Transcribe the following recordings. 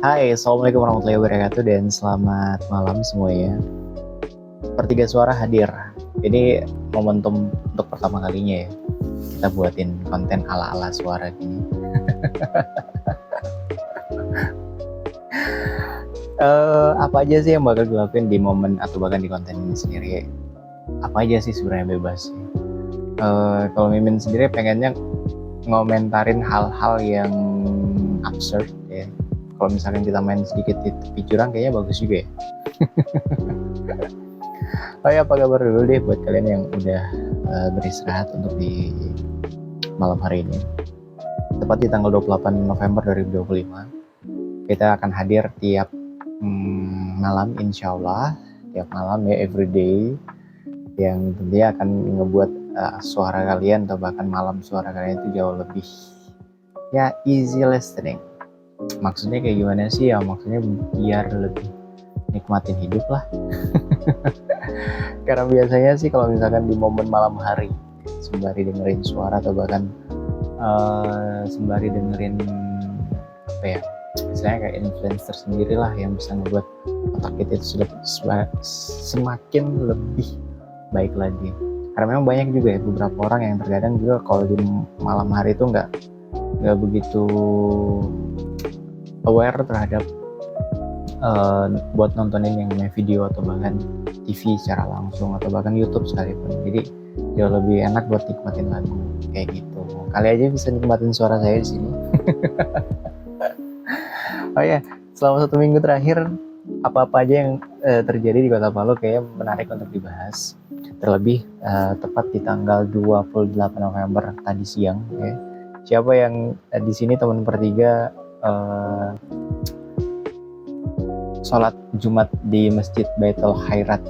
Hai, Assalamualaikum warahmatullahi wabarakatuh dan selamat malam semuanya. Pertiga Suara hadir. Ini momentum untuk pertama kalinya ya. Kita buatin konten ala-ala suara gini. Apa aja sih yang bakal dilakuin di momen atau bahkan di konten ini sendiri? Apa aja sih sebenarnya bebas sih. Kalau Mimin sendiri pengennya ngomentarin hal-hal yang absurd ya. Kalau misalkan kita main sedikit di tepi jurang kayaknya bagus juga ya. Oh ya, apa kabar dulu deh buat kalian yang udah beristirahat untuk di malam hari ini. Tepat di tanggal 28 November 2025, kita akan hadir tiap malam insya Allah, tiap malam ya, everyday, yang tentunya akan ngebuat suara kalian atau bahkan malam suara kalian itu jauh lebih ya easy listening. Maksudnya kayak gimana sih ya? Maksudnya biar lebih nikmatin hidup lah. Karena biasanya sih kalau misalkan di momen malam hari sembari dengerin suara atau bahkan sembari dengerin apa ya, misalnya kayak influencer sendiri lah yang bisa ngebuat otak kita itu sudah semakin lebih baik lagi. Karena memang banyak juga ya beberapa orang yang terkadang juga kalau di malam hari itu nggak begitu aware terhadap buat nontonin yang namanya video atau bahkan TV secara langsung atau bahkan YouTube sekalipun. Jadi jauh lebih enak buat nikmatin lagu kayak gitu. Kali aja bisa nikmatin suara saya di sini. Oh ya, selama 1 minggu terakhir apa-apa aja yang terjadi di Kota Palu kayaknya menarik untuk dibahas. Terlebih tepat di tanggal 28 November tadi siang ya. Siapa yang di sini teman pertiga sholat Jumat di Masjid Baitul Khairat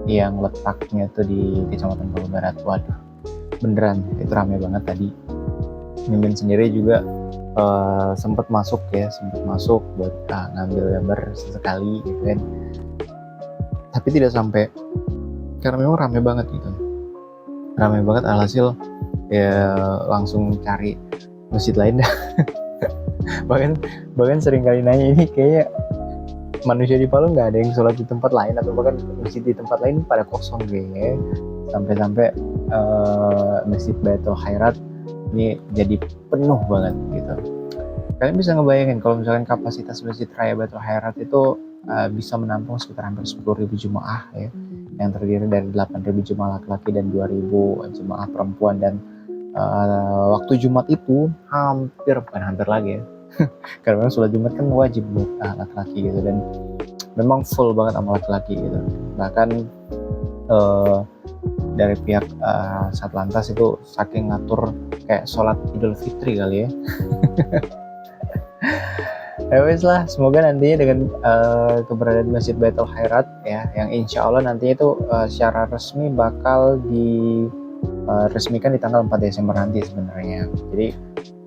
yang letaknya tuh di Kecamatan Palu Barat. Waduh, beneran itu ramai banget tadi. Mimin sendiri juga sempat masuk buat ngambil gambar sesekali gitu kan. Tapi tidak sampai karena memang ramai banget gitu. Ramai banget, alhasil ya langsung cari masjid lain dah. bahkan sering kali nanya, ini kayaknya manusia di Palu nggak ada yang sholat di tempat lain atau bahkan masjid di tempat lain pada kosong kayaknya. Sampai Masjid Baitul Khairat ini jadi penuh banget gitu. Kalian bisa ngebayangin kalau misalkan kapasitas Masjid Raya Baitul Khairat itu bisa menampung sekitar hampir 10.000 jemaah ya, yang terdiri dari 8.000 jemaah laki-laki dan 2.000 jemaah perempuan. Dan waktu Jumat itu bukan hampir lagi ya, karena memang sholat Jumat kan wajib buat laki-laki gitu, dan memang full banget sama laki-laki gitu. Bahkan dari pihak Satlantas itu saking ngatur kayak sholat Idul Fitri kali ya. Wes lah, semoga nantinya dengan keberadaan Masjid Baitul Khairat ya, yang insya Allah nantinya itu secara resmi bakal diresmikan di tanggal 4 Desember nanti sebenarnya. Jadi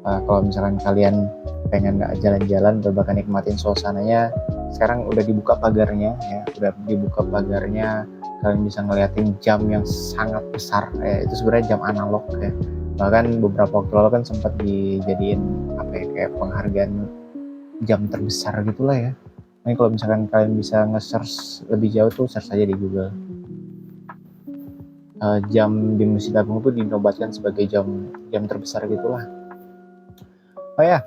kalau misalkan kalian pengen jalan-jalan atau bahkan nikmatin suasananya, sekarang udah dibuka pagarnya ya, kalian bisa ngeliatin jam yang sangat besar ya, itu sebenarnya jam analog ya. Bahkan beberapa waktu lalu kan sempat dijadiin kayak penghargaan jam terbesar gitulah ya. Ini kalau misalkan kalian bisa nge-search lebih jauh tuh, search aja di Google. Jam di Masjid Agung tuh dinobatkan sebagai jam terbesar gitulah. Oh ya,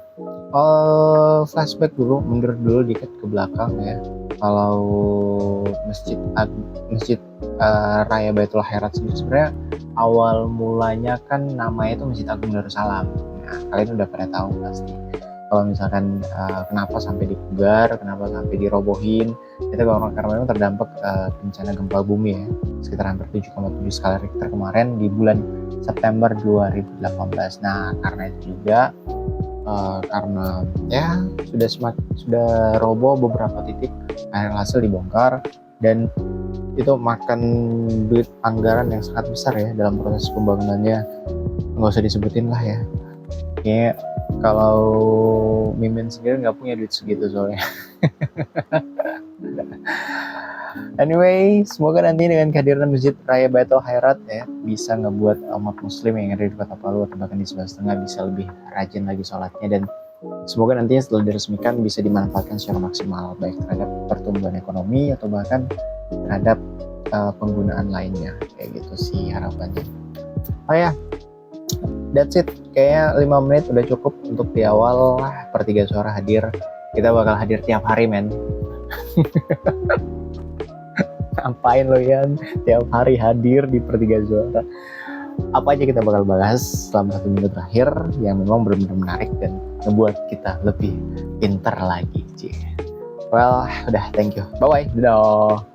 flashback dulu, mundur dulu dikit ke belakang ya. Kalau Masjid Raya Baitul Khairat sendiri sebenarnya awal mulanya kan namanya itu Masjid Agung Darussalam. Nah, kalian udah pada tahu pasti. Kalau misalkan kenapa sampai dipugar, kenapa sampai dirobohin, itu karena memang terdampak bencana gempa bumi ya, sekitar hampir 7,7 skala Richter kemarin di bulan September 2018. Nah, karena itu juga karena ya sudah roboh beberapa titik, hasil dibongkar, dan itu makan duit anggaran yang sangat besar ya dalam proses pembangunannya. Nggak usah disebutin lah ya, kayak kalau Mimin sendiri nggak punya duit segitu soalnya. Anyway, semoga nanti dengan kehadiran Masjid Raya Baitul Khairat ya, bisa ngebuat umat muslim yang ada di Kota Palu atau bahkan di Sulawesi Tengah bisa lebih rajin lagi sholatnya dan Semoga nantinya setelah diresmikan bisa dimanfaatkan secara maksimal, baik terhadap pertumbuhan ekonomi atau bahkan terhadap penggunaan lainnya, kayak gitu sih harapannya. Oh ya, that's it. Kayaknya 5 menit udah cukup untuk di awal. Pertiga Suara hadir. Kita bakal hadir tiap hari, men. Ngapain lo ya tiap hari hadir di Pertiga Suara? Apa aja kita bakal bahas selama 1 minggu terakhir yang memang benar-benar menarik dan membuat kita lebih pintar lagi. Well, udah, thank you. Bye-bye. Dadah.